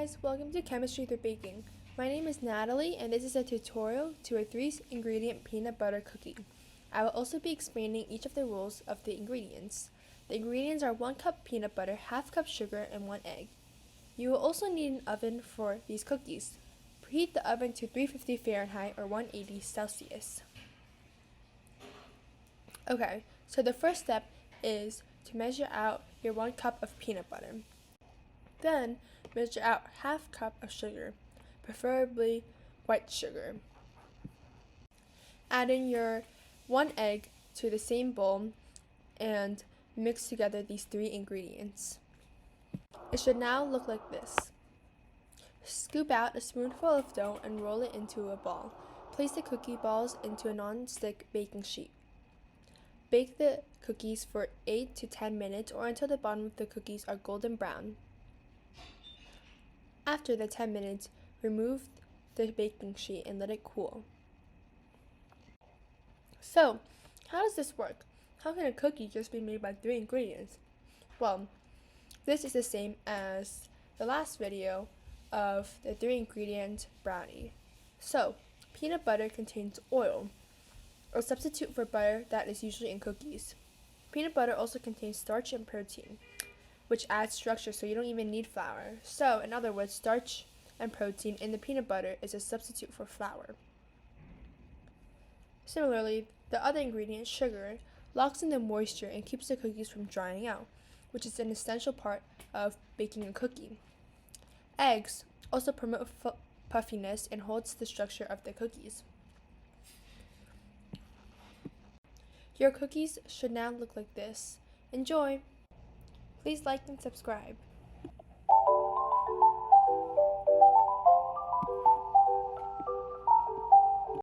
guys, welcome to Chemistry Through Baking. My name is Natalie and this is a tutorial to a 3-ingredient peanut butter cookie. I will also be explaining each of the rules of the ingredients. The ingredients are 1 cup peanut butter, half cup sugar, and 1 egg. You will also need an oven for these cookies. Preheat the oven to 350 Fahrenheit or 180 Celsius. Okay, so the first step is to measure out your 1 cup of peanut butter. Then, measure out half cup of sugar, preferably white sugar. Add in your 1 egg to the same bowl and mix together these 3 ingredients. It should now look like this. Scoop out a spoonful of dough and roll it into a ball. Place the cookie balls into a non-stick baking sheet. Bake the cookies for 8 to 10 minutes or until the bottom of the cookies are golden brown. After the 10 minutes, remove the baking sheet and let it cool. So, how does this work? How can a cookie just be made by 3 ingredients? Well, this is the same as the last video of the 3-ingredient brownie. So, peanut butter contains oil, a substitute for butter that is usually in cookies. Peanut butter also contains starch and protein, which adds structure so you don't even need flour. So, in other words, starch and protein in the peanut butter is a substitute for flour. Similarly, the other ingredient, sugar, locks in the moisture and keeps the cookies from drying out, which is an essential part of baking a cookie. Eggs also promote puffiness and holds the structure of the cookies. Your cookies should now look like this. Enjoy! Please like and subscribe.